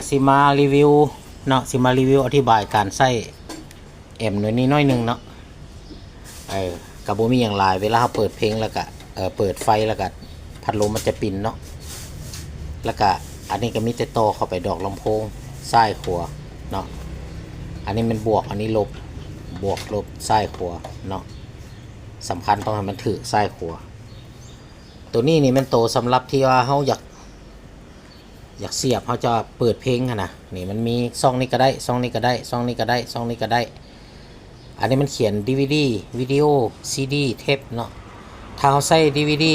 สิมารีวิวเนาะสิมารีวิวอธิบายการใส่แอมหน่อยนี้น้อยหนึ่งเนาะกับบ่มีอย่างไรเวลาเราเปิดเพลงแล้วก็เปิดไฟแล้วก็พัดลมมันจะปิ่นเนาะแล้วก็อันนี้ก็มีแต่ต่อเข้าไปดอกลำโพงซ้ายขวาเนาะอันนี้มันบวกอันนี้ลบบวกลบซ้ายขวาเนาะสำคัญต้องให้มันถือซ้ายขวาตัวนี้นี่มันโตสำหรับที่ว่าเขาอยากเสียบเขาจะเปิดเพลงนะนี่มันมีซองนี้ก็ได้ซองนี้ก็ได้ซองนี้ก็ได้ซองนี้ก็ได้อันนี้มันเขียน DVD วิดีโอ CD เทปเนาะถ้าเขาใส่ DVD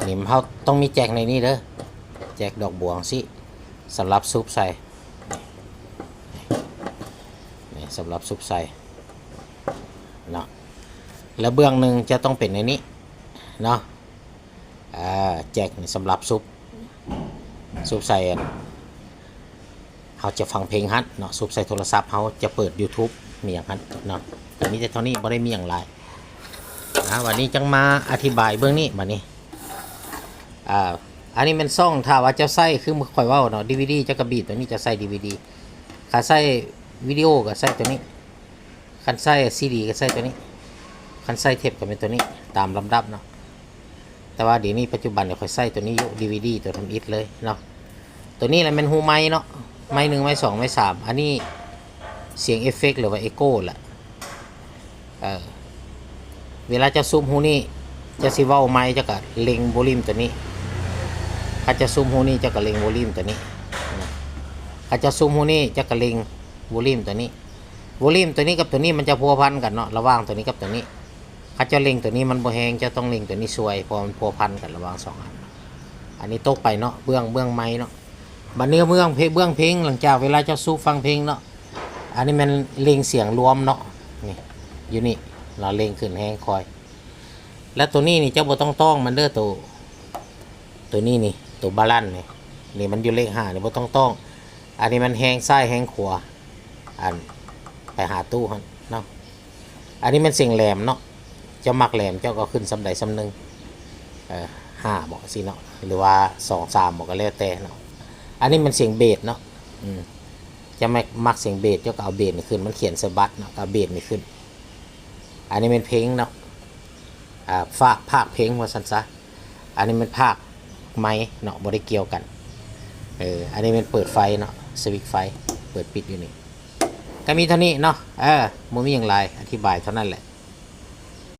นี่เขาต้องมีแจกในนี้เด้อแจกดอกบวงสิสำหรับซุปใส่นี่สำหรับซุปใส่เนาะแล้วเบื้องหนึ่งจะต้องเป็นในนี้เนาะแจกนี่สำหรับซุปใส่เขาจะฟังเพลงฮัทเนาะซุปใส่โทรศัพท์เขาจะเปิด YouTube มีอย่างฮัทเนาะแต่นี้จะเท่านี้ไม่ได้มีอย่างไรวันนี้จังมาอธิบายเบื้องนี้มานี่อันนี้เป็นซ่องถ้าว่าจะใส่คือมือคอยว่าเนาะ DVD จะกระบีดตัวนี้จะใส่ DVD คันใส่วิดีโอก็ใส่ตัวนี้คันใส่ CD ก็ใส่ตัวนี้คันใส่เทปก็เป็นตัวนี้ตามลำดับเนาะแต่ว่าเดี๋ยวนี้ปัจจุบันเนี่ยคอยใส่ตัวนี้อยู่ DVD ตัวทำอิฐเลยเนาะตัวนี้แหละเป็นหูไม้เนาะไม้1ไม้2ไม้3อันนี้เสียงเอฟเฟกต์หรือว่าเอโก้แหละเวลาจะซูมหูนี่จะสิเว้าไม้จะกับเล็งโวลิมตัวนี้ถ้าจะซูมหูนี่จะกับเล็งโวลิมตัวนี้ถ้าจะซูมหูนี่จะกับเล็งโวลิมตัวนี้โวลิมตัวนี้กับตัวนี้มันจะพัวพันกันเนาะระหว่างตัวนี้กับตัวนี้ถ้าจะเล็งตัวนี้มันบ่แหงจะต้องเล็งตัวนี้ช่วยพอมันพัวพันกันระหว่าง2อันนี้ตกไปเนาะเบื้องไม้เนาะบัดนี้เบื้องเพลงหลังจากเวลาจะซูมฟังเพลงเนาะอันนี้มันเล็งเสียงรวมเนาะนี่อยู่นี่เราเล็งขึ้นแหงคอยแล้วตัวนี้นี่เจ้าบ่ต้องมันเด้อตัวนี้นี่ตัวบาลานซ์นี่มันอยู่เลข5นี่บ่ต้องอันนี้มันแหงซ้ายแหงขวาอันไปหาตู้หั่นเนาะอันนี้มันเสียงแหลมเนาะเจ้ามักแหลมเจ้าก็ขึ้นสำใดสำหนึ่ง5บอกสิเนาะหรือว่า2 3บอกก็แล้วแต่เนาะอันนี้มันเสียงเบสเนาะจะไม่มักเสียงเบสเจ้าก็เอาเบสนี่ขึ้นมันเขียนสะบัดเนาะเอาเบสนี่ขึ้นอันนี้เป็นเพลงเนาะภาคเพลงว่าสันซะอันนี้มันภาคไม้เนาะบริเกี่ยวกันอันนี้มันเปิดไฟเนาะสวิตช์ไฟเปิดปิดอยู่นี่ก็มีเท่านี้เนาะมันมีอย่างไรอธิบายเท่านั้นแหละ